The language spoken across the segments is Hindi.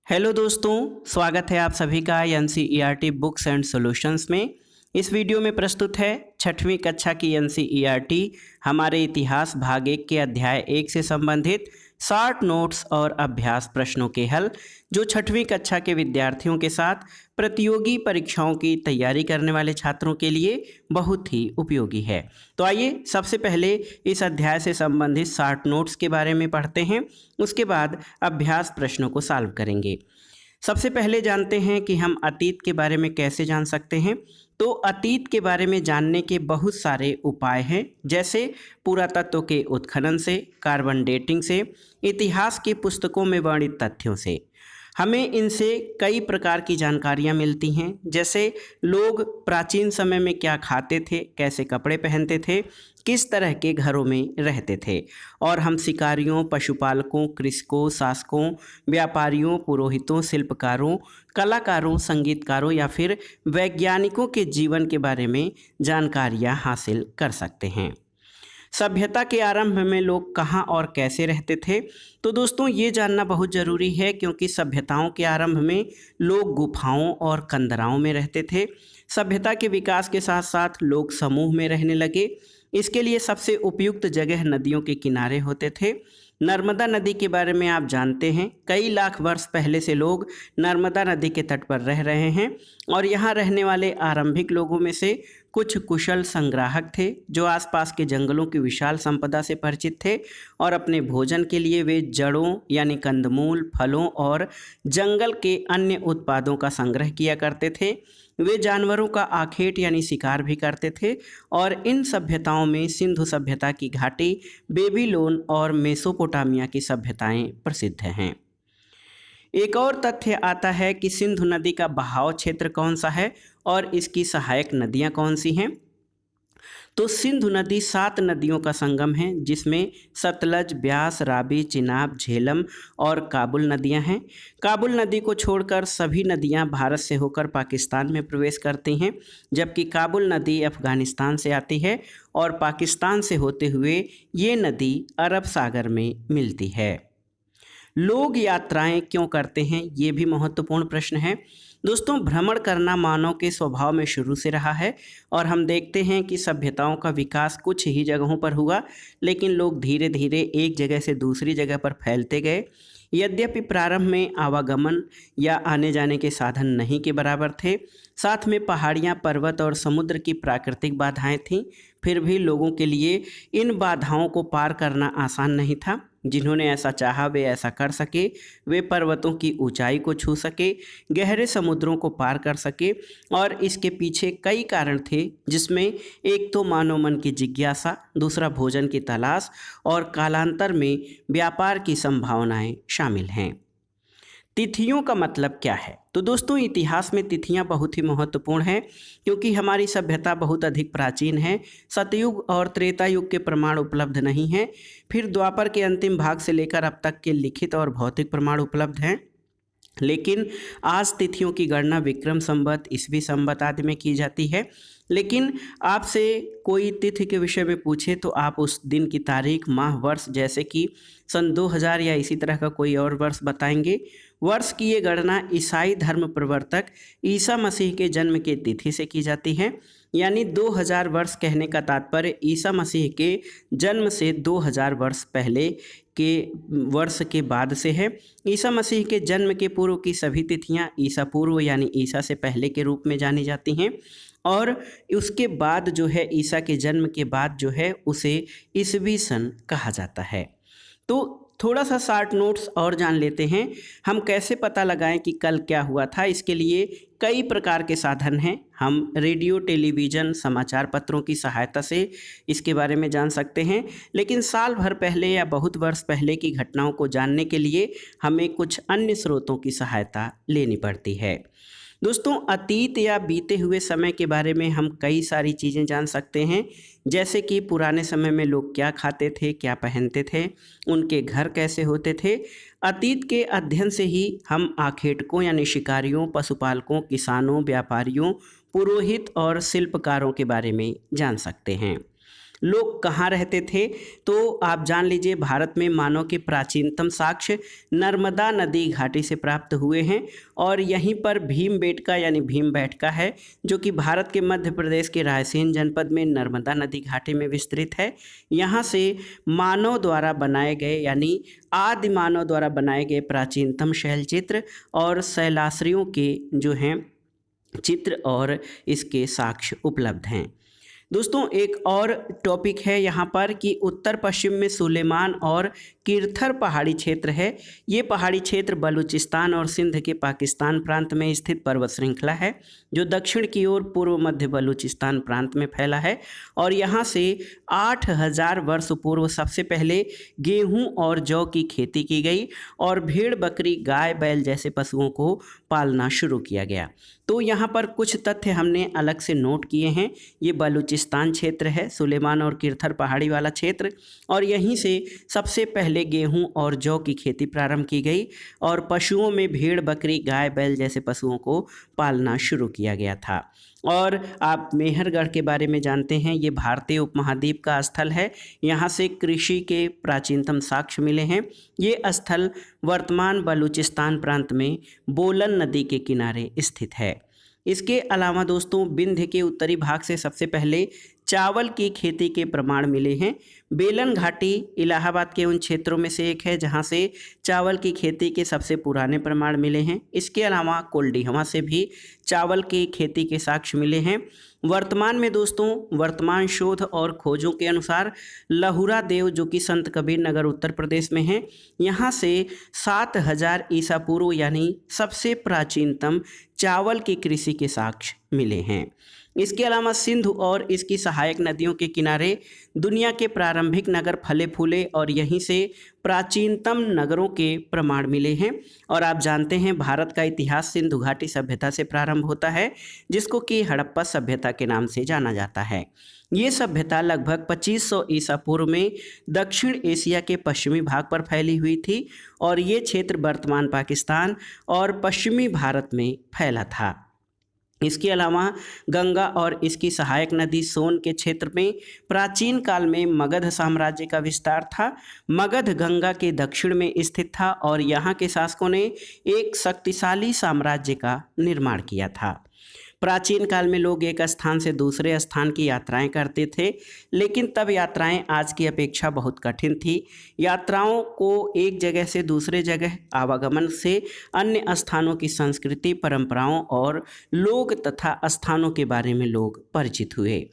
हेलो दोस्तों, स्वागत है आप सभी का एनसीईआरटी बुक्स एंड सॉल्यूशंस में। इस वीडियो में प्रस्तुत है छठवीं कक्षा की एनसीईआरटी हमारे इतिहास भाग 1 के अध्याय 1 से संबंधित शॉर्ट नोट्स और अभ्यास प्रश्नों के हल, जो छठवीं कक्षा के विद्यार्थियों के साथ प्रतियोगी परीक्षाओं की तैयारी करने वाले छात्रों के लिए बहुत ही उपयोगी है। तो आइए सबसे पहले इस अध्याय से संबंधित शॉर्ट नोट्स के बारे में पढ़ते हैं, उसके बाद अभ्यास प्रश्नों को सॉल्व करेंगे। सबसे पहले जानते हैं कि हम अतीत के बारे में कैसे जान सकते हैं। तो अतीत के बारे में जानने के बहुत सारे उपाय हैं, जैसे पुरातत्व के उत्खनन से, कार्बन डेटिंग से, इतिहास की पुस्तकों में वर्णित तथ्यों से। हमें इनसे कई प्रकार की जानकारियाँ मिलती हैं, जैसे लोग प्राचीन समय में क्या खाते थे, कैसे कपड़े पहनते थे, किस तरह के घरों में रहते थे। और हम शिकारियों, पशुपालकों, कृषकों, शासकों, व्यापारियों, पुरोहितों, शिल्पकारों, कलाकारों, संगीतकारों या फिर वैज्ञानिकों के जीवन के बारे में जानकारियाँ हासिल कर सकते हैं। सभ्यता के आरंभ में लोग कहाँ और कैसे रहते थे। तो दोस्तों, ये जानना बहुत ज़रूरी है, क्योंकि सभ्यताओं के आरंभ में लोग गुफाओं और कंदराओं में रहते थे। सभ्यता के विकास के साथ साथ लोग समूह में रहने लगे। इसके लिए सबसे उपयुक्त जगह नदियों के किनारे होते थे। नर्मदा नदी के बारे में आप जानते हैं, कई लाख वर्ष पहले से लोग नर्मदा नदी के तट पर रह रहे हैं, और यहाँ रहने वाले आरंभिक लोगों में से कुछ कुशल संग्राहक थे, जो आसपास के जंगलों की विशाल संपदा से परिचित थे, और अपने भोजन के लिए वे जड़ों यानी कंदमूल, फलों और जंगल के अन्य उत्पादों का संग्रह किया करते थे। वे जानवरों का आखेट यानी शिकार भी करते थे, और इन सभ्यताओं में सिंधु सभ्यता की घाटी, बेबीलोन और मेसोपोटामिया की सभ्यताएं प्रसिद्ध हैं। एक और तथ्य आता है कि सिंधु नदी का बहाव क्षेत्र कौन सा है और इसकी सहायक नदियां कौन सी हैं। तो सिंधु नदी 7 नदियों का संगम है, जिसमें सतलज, ब्यास, रावी, चिनाब, झेलम और काबुल नदियां हैं। काबुल नदी को छोड़कर सभी नदियां भारत से होकर पाकिस्तान में प्रवेश करती हैं, जबकि काबुल नदी अफगानिस्तान से आती है और पाकिस्तान से होते हुए ये नदी अरब सागर में मिलती है। लोग यात्राएं क्यों करते हैं, ये भी महत्वपूर्ण प्रश्न है। दोस्तों, भ्रमण करना मानव के स्वभाव में शुरू से रहा है, और हम देखते हैं कि सभ्यताओं का विकास कुछ ही जगहों पर हुआ, लेकिन लोग धीरे धीरे एक जगह से दूसरी जगह पर फैलते गए। यद्यपि प्रारंभ में आवागमन या आने जाने के साधन नहीं के बराबर थे, साथ में पहाड़ियाँ, पर्वत और समुद्र की प्राकृतिक बाधाएं थीं, फिर भी लोगों के लिए इन बाधाओं को पार करना आसान नहीं था। जिन्होंने ऐसा चाहा वे ऐसा कर सके। वे पर्वतों की ऊंचाई को छू सके, गहरे समुद्रों को पार कर सके, और इसके पीछे कई कारण थे, जिसमें एक तो मानव मन की जिज्ञासा, दूसरा भोजन की तलाश, और कालांतर में व्यापार की संभावनाएं शामिल हैं। तिथियों का मतलब क्या है? तो दोस्तों, इतिहास में तिथियां बहुत ही महत्वपूर्ण हैं, क्योंकि हमारी सभ्यता बहुत अधिक प्राचीन है। सतयुग और त्रेता युग के प्रमाण उपलब्ध नहीं हैं। फिर द्वापर के अंतिम भाग से लेकर अब तक के लिखित और भौतिक प्रमाण उपलब्ध हैं, लेकिन आज तिथियों की गणना विक्रम संवत, ईस्वी संवत आदि में की जाती है। लेकिन आपसे कोई तिथि के विषय में पूछे तो आप उस दिन की तारीख, माह, वर्ष, जैसे कि सन 2000 या इसी तरह का कोई और वर्ष बताएंगे। वर्ष की ये गणना ईसाई धर्म प्रवर्तक ईसा मसीह के जन्म के तिथि से की जाती है, यानी 2000 वर्ष कहने का तात्पर्य ईसा मसीह के जन्म से 2000 वर्ष पहले के वर्ष के बाद से है। ईसा मसीह के जन्म के पूर्व की सभी तिथियां ईसा पूर्व यानी ईसा से पहले के रूप में जानी जाती हैं, और उसके बाद जो है, ईसा के जन्म के बाद जो है, उसे ईसवी सन कहा जाता है। तो थोड़ा सा शॉर्ट नोट्स और जान लेते हैं। हम कैसे पता लगाएं कि कल क्या हुआ था। इसके लिए कई प्रकार के साधन हैं। हम रेडियो, टेलीविज़न, समाचार पत्रों की सहायता से इसके बारे में जान सकते हैं, लेकिन साल भर पहले या बहुत वर्ष पहले की घटनाओं को जानने के लिए हमें कुछ अन्य स्रोतों की सहायता लेनी पड़ती है। दोस्तों, अतीत या बीते हुए समय के बारे में हम कई सारी चीज़ें जान सकते हैं, जैसे कि पुराने समय में लोग क्या खाते थे, क्या पहनते थे, उनके घर कैसे होते थे। अतीत के अध्ययन से ही हम आखेटकों यानी शिकारियों, पशुपालकों, किसानों, व्यापारियों, पुरोहित और शिल्पकारों के बारे में जान सकते हैं। लोग कहाँ रहते थे, तो आप जान लीजिए भारत में मानव के प्राचीनतम साक्ष्य नर्मदा नदी घाटी से प्राप्त हुए हैं और यहीं पर भीमबेटका यानी भीमबेटका है, जो कि भारत के मध्य प्रदेश के रायसेन जनपद में नर्मदा नदी घाटी में विस्तृत है। यहाँ से मानव द्वारा बनाए गए यानी आदि मानव द्वारा बनाए गए प्राचीनतम शैलचित्र और शैलाश्रियों के जो हैं चित्र और इसके साक्ष्य उपलब्ध हैं। दोस्तों एक और टॉपिक है यहाँ पर कि उत्तर पश्चिम में सुलेमान और किरथर पहाड़ी क्षेत्र है। ये पहाड़ी क्षेत्र बलूचिस्तान और सिंध के पाकिस्तान प्रांत में स्थित पर्वत श्रृंखला है, जो दक्षिण की ओर पूर्व मध्य बलूचिस्तान प्रांत में फैला है और यहाँ से 8000 वर्ष पूर्व सबसे पहले गेहूं और जौ की खेती की गई और भेड़ बकरी गाय बैल जैसे पशुओं को पालना शुरू किया गया। तो यहाँ पर कुछ तथ्य हमने अलग से नोट किए हैं। ये बलूचिस्तान क्षेत्र है, सुलेमान और किरथर पहाड़ी वाला क्षेत्र, और यहीं से सबसे पहले गेहूं और जौ की खेती प्रारंभ की गई और पशुओं में भेड़ बकरी गाय बैल जैसे पशुओं को पालना शुरू किया गया था। और आप मेहरगढ़ के बारे में जानते हैं, ये भारतीय उपमहाद्वीप का स्थल है। यहाँ से कृषि के प्राचीनतम साक्ष्य मिले हैं। ये स्थल वर्तमान बलूचिस्तान प्रांत में बोलन नदी के किनारे स्थित है। इसके अलावा दोस्तों विंध्य के उत्तरी भाग से सबसे पहले चावल की खेती के प्रमाण मिले हैं। बेलन घाटी इलाहाबाद के उन क्षेत्रों में से एक है जहां से चावल की खेती के सबसे पुराने प्रमाण मिले हैं। इसके अलावा कोल्डिहवा से भी चावल की खेती के साक्ष्य मिले हैं। वर्तमान में दोस्तों वर्तमान शोध और खोजों के अनुसार लहुरा देव, जो कि संत कबीर नगर उत्तर प्रदेश में है, यहाँ से 7000 ईसा पूर्व यानी सबसे प्राचीनतम चावल की कृषि के साक्ष्य मिले हैं। इसके अलावा सिंधु और इसकी सहायक नदियों के किनारे दुनिया के प्रारंभिक नगर फले फूले और यहीं से प्राचीनतम नगरों के प्रमाण मिले हैं। और आप जानते हैं भारत का इतिहास सिंधु घाटी सभ्यता से प्रारंभ होता है, जिसको कि हड़प्पा सभ्यता के नाम से जाना जाता है। ये सभ्यता लगभग 2500 ईसा पूर्व में दक्षिण एशिया के पश्चिमी भाग पर फैली हुई थी और ये क्षेत्र वर्तमान पाकिस्तान और पश्चिमी भारत में फैला था। इसके अलावा गंगा और इसकी सहायक नदी सोन के क्षेत्र में प्राचीन काल में मगध साम्राज्य का विस्तार था। मगध गंगा के दक्षिण में स्थित था और यहाँ के शासकों ने एक शक्तिशाली साम्राज्य का निर्माण किया था। प्राचीन काल में लोग एक स्थान से दूसरे स्थान की यात्राएं करते थे, लेकिन तब यात्राएं आज की अपेक्षा बहुत कठिन थी। यात्राओं को एक जगह से दूसरे जगह आवागमन से अन्य स्थानों की संस्कृति, परंपराओं और लोग तथा स्थानों के बारे में लोग परिचित हुए।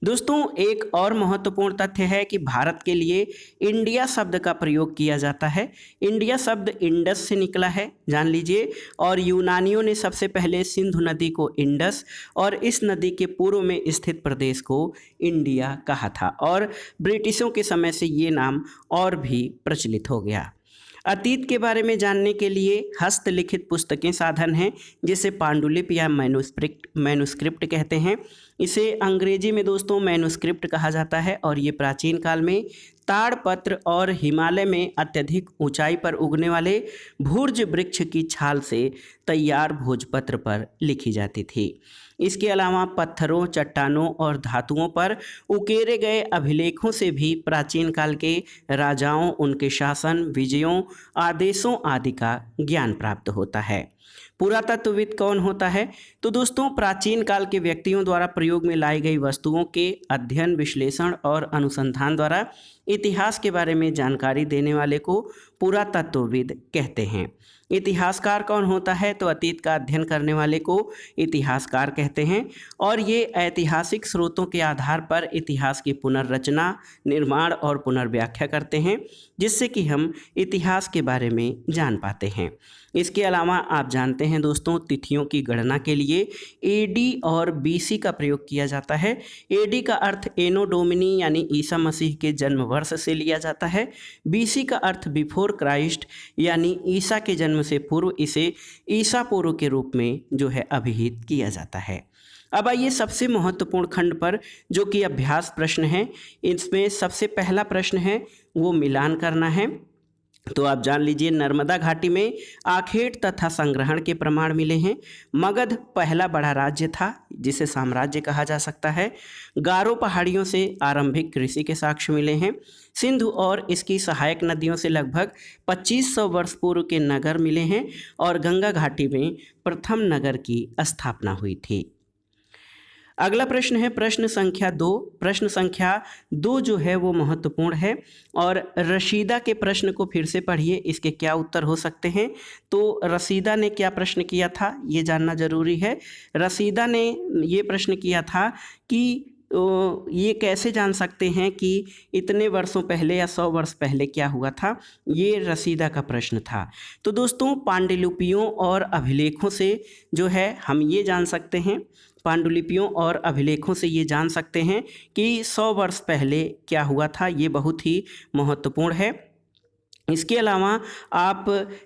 दोस्तों एक और महत्वपूर्ण तथ्य है कि भारत के लिए इंडिया शब्द का प्रयोग किया जाता है। इंडिया शब्द इंडस से निकला है, जान लीजिए, और यूनानियों ने सबसे पहले सिंधु नदी को इंडस और इस नदी के पूर्व में स्थित प्रदेश को इंडिया कहा था और ब्रिटिशों के समय से ये नाम और भी प्रचलित हो गया। अतीत के बारे में जानने के लिए हस्तलिखित पुस्तकें साधन हैं, जिसे पांडुलिपि या मैन्युस्क्रिप्ट कहते हैं। इसे अंग्रेजी में दोस्तों मैन्युस्क्रिप्ट कहा जाता है और ये प्राचीन काल में ताड़पत्र और हिमालय में अत्यधिक ऊंचाई पर उगने वाले भुर्ज वृक्ष की छाल से तैयार भोजपत्र पर लिखी जाती थी। इसके अलावा पत्थरों, चट्टानों और धातुओं पर उकेरे गए अभिलेखों से भी प्राचीन काल के राजाओं, उनके शासन, विजयों, आदेशों आदि का ज्ञान प्राप्त होता है। पुरातत्वविद कौन होता है? तो दोस्तों प्राचीन काल के व्यक्तियों द्वारा प्रयोग में लाई गई वस्तुओं के अध्ययन, विश्लेषण और अनुसंधान द्वारा इतिहास के बारे में जानकारी देने वाले को पुरातत्वविद कहते हैं। इतिहासकार कौन होता है? तो अतीत का अध्ययन करने वाले को इतिहासकार कहते हैं और ये ऐतिहासिक स्रोतों के आधार पर इतिहास की पुनर्रचना, निर्माण और पुनर्व्याख्या करते हैं, जिससे कि हम इतिहास के बारे में जान पाते हैं। इसके अलावा आप जानते हैं दोस्तों तिथियों की गणना के लिए एडी और बीसी का प्रयोग किया जाता है। एडी का अर्थ एनो डोमिनी यानी ईसा मसीह के जन्म वर्ष से लिया जाता है। बीसी का अर्थ बिफोर क्राइस्ट यानी ईसा के जन्म से पूर्व, इसे ईसा पूर्व के रूप में जो है अभिहित किया जाता है। अब आइए सबसे महत्वपूर्ण खंड पर, जो कि अभ्यास प्रश्न है। इसमें सबसे पहला प्रश्न है वो मिलान करना है। तो आप जान लीजिए नर्मदा घाटी में आखेट तथा संग्रहण के प्रमाण मिले हैं। मगध पहला बड़ा राज्य था जिसे साम्राज्य कहा जा सकता है। गारो पहाड़ियों से आरंभिक कृषि के साक्ष्य मिले हैं। सिंधु और इसकी सहायक नदियों से लगभग 2500 वर्ष पूर्व के नगर मिले हैं और गंगा घाटी में प्रथम नगर की स्थापना हुई थी। अगला प्रश्न है प्रश्न संख्या 2। प्रश्न संख्या 2 जो है वो महत्वपूर्ण है और रशीदा के प्रश्न को फिर से पढ़िए, इसके क्या उत्तर हो सकते हैं। तो रशीदा ने क्या प्रश्न किया था ये जानना जरूरी है। रशीदा ने ये प्रश्न किया था कि ये कैसे जान सकते हैं कि इतने वर्षों पहले या 100 वर्ष पहले क्या हुआ था, ये रसीदा का प्रश्न था। तो दोस्तों पांडुलिपियों और अभिलेखों से जो है हम ये जान सकते हैं, पांडुलिपियों और अभिलेखों से ये जान सकते हैं कि 100 वर्ष पहले क्या हुआ था। ये बहुत ही महत्वपूर्ण है। इसके अलावा आप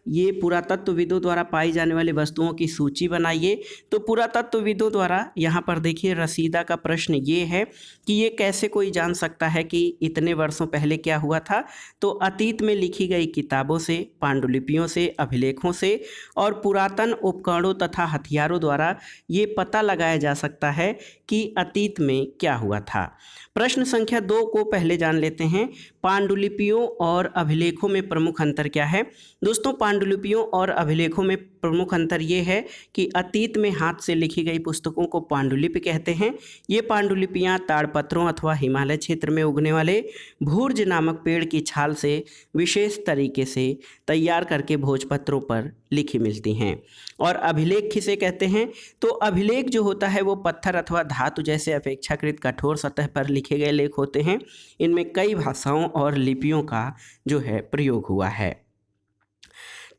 ये पुरातत्वविदों द्वारा पाई जाने वाली वस्तुओं की सूची बनाइए। तो पुरातत्वविदों द्वारा यहाँ पर देखिए रसीदा का प्रश्न ये है कि ये कैसे कोई जान सकता है कि इतने वर्षों पहले क्या हुआ था। तो अतीत में लिखी गई किताबों से, पांडुलिपियों से, अभिलेखों से और पुरातन उपकरणों तथा हथियारों द्वारा ये पता लगाया जा सकता है कि अतीत में क्या हुआ था। प्रश्न संख्या 2 को पहले जान लेते हैं। पांडुलिपियों और अभिलेखों में प्रमुख अंतर क्या है। दोस्तों पांडुलिपियों और अभिलेखों में प्रमुख अंतर ये है कि अतीत में हाथ से लिखी गई पुस्तकों को पांडुलिपि कहते हैं। ये पांडुलिपियाँ ताड़पत्रों अथवा हिमालय क्षेत्र में उगने वाले भूर्ज नामक पेड़ की छाल से विशेष तरीके से तैयार करके भोजपत्रों पर लिखी मिलती हैं। और अभिलेख किसे कहते हैं। तो अभिलेख जो होता है वो पत्थर अथवा धातु जैसे अपेक्षाकृत कठोर सतह पर लिखे गए लेख होते हैं। इनमें कई भाषाओं और लिपियों का जो है प्रयोग हुआ है।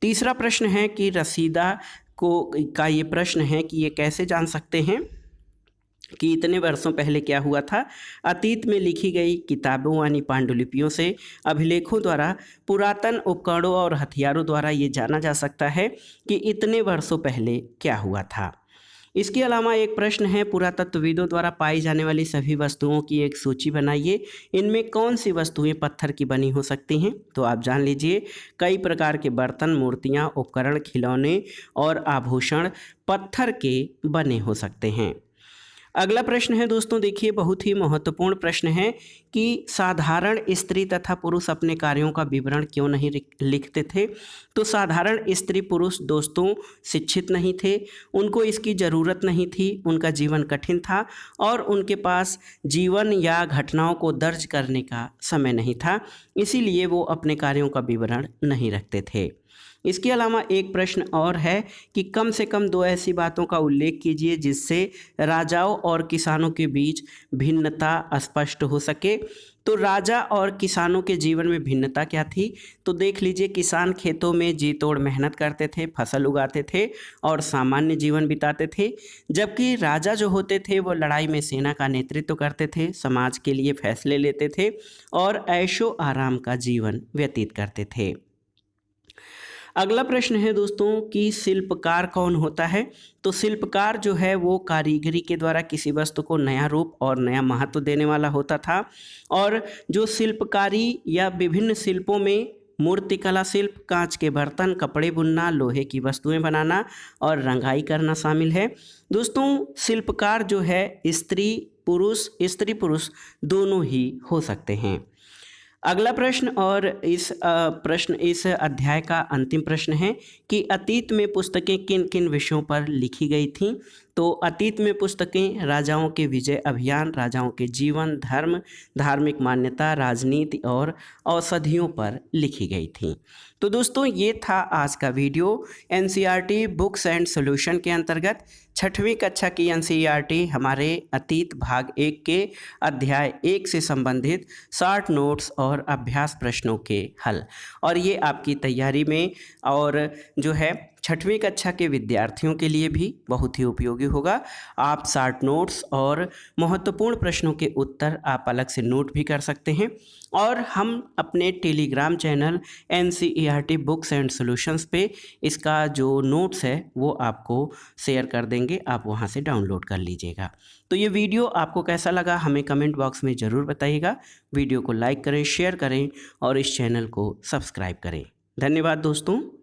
तीसरा प्रश्न है कि रसीदा का ये प्रश्न है कि ये कैसे जान सकते हैं कि इतने वर्षों पहले क्या हुआ था। अतीत में लिखी गई किताबों यानी पांडुलिपियों से, अभिलेखों द्वारा, पुरातन उपकरणों और हथियारों द्वारा ये जाना जा सकता है कि इतने वर्षों पहले क्या हुआ था। इसके अलावा एक प्रश्न है पुरातत्वविदों द्वारा पाई जाने वाली सभी वस्तुओं की एक सूची बनाइए। इनमें कौन सी वस्तुएं पत्थर की बनी हो सकती हैं। तो आप जान लीजिए कई प्रकार के बर्तन, मूर्तियां, उपकरण, खिलौने और आभूषण पत्थर के बने हो सकते हैं। अगला प्रश्न है दोस्तों देखिए बहुत ही महत्वपूर्ण प्रश्न है कि साधारण स्त्री तथा पुरुष अपने कार्यों का विवरण क्यों नहीं लिखते थे। तो साधारण स्त्री पुरुष दोस्तों शिक्षित नहीं थे, उनको इसकी ज़रूरत नहीं थी, उनका जीवन कठिन था और उनके पास जीवन या घटनाओं को दर्ज करने का समय नहीं था, इसीलिए वो अपने कार्यों का विवरण नहीं रखते थे। इसके अलावा एक प्रश्न और है कि कम से कम 2 ऐसी बातों का उल्लेख कीजिए जिससे राजाओं और किसानों के बीच भिन्नता स्पष्ट हो सके। तो राजा और किसानों के जीवन में भिन्नता क्या थी। तो देख लीजिए किसान खेतों में जी तोड़ मेहनत करते थे, फसल उगाते थे और सामान्य जीवन बिताते थे, जबकि राजा जो होते थे वो लड़ाई में सेना का नेतृत्व करते थे, समाज के लिए फैसले लेते थे और ऐशो आराम का जीवन व्यतीत करते थे। अगला प्रश्न है दोस्तों कि शिल्पकार कौन होता है। तो शिल्पकार जो है वो कारीगरी के द्वारा किसी वस्तु को नया रूप और नया महत्व देने वाला होता था। और जो शिल्पकारी या विभिन्न शिल्पों में मूर्तिकला शिल्प, कांच के बर्तन, कपड़े बुनना, लोहे की वस्तुएं बनाना और रंगाई करना शामिल है। दोस्तों शिल्पकार जो है स्त्री पुरुष दोनों ही हो सकते हैं। अगला प्रश्न और इस अध्याय का अंतिम प्रश्न है कि अतीत में पुस्तकें किन किन विषयों पर लिखी गई थीं। तो अतीत में पुस्तकें राजाओं के विजय अभियान, राजाओं के जीवन, धर्म, धार्मिक मान्यता, राजनीति और औषधियों पर लिखी गई थीं। तो दोस्तों ये था आज का video NCERT books and solution के अंतर्गत 6वीं कक्षा की एनसीईआरटी हमारे अतीत भाग 1 के अध्याय 1 से संबंधित 60 नोट्स और अभ्यास प्रश्नों के हल। और ये आपकी तैयारी में और जो है 6वीं कक्षा के विद्यार्थियों के लिए भी बहुत ही उपयोगी होगा। आप 60 नोट्स और महत्वपूर्ण प्रश्नों के उत्तर आप अलग से नोट भी कर सकते हैं। और हम अपने Telegram channel NCERT books and solutions पे इसका जो नोट्स है वो आपको शेयर कर देंगे, आप वहाँ से डाउनलोड कर लीजिएगा। तो ये वीडियो आपको कैसा लगा हमें कमेंट बॉक्स में ज़रूर बताइएगा। वीडियो को लाइक करें, शेयर करें और इस चैनल को सब्सक्राइब करें। धन्यवाद दोस्तों।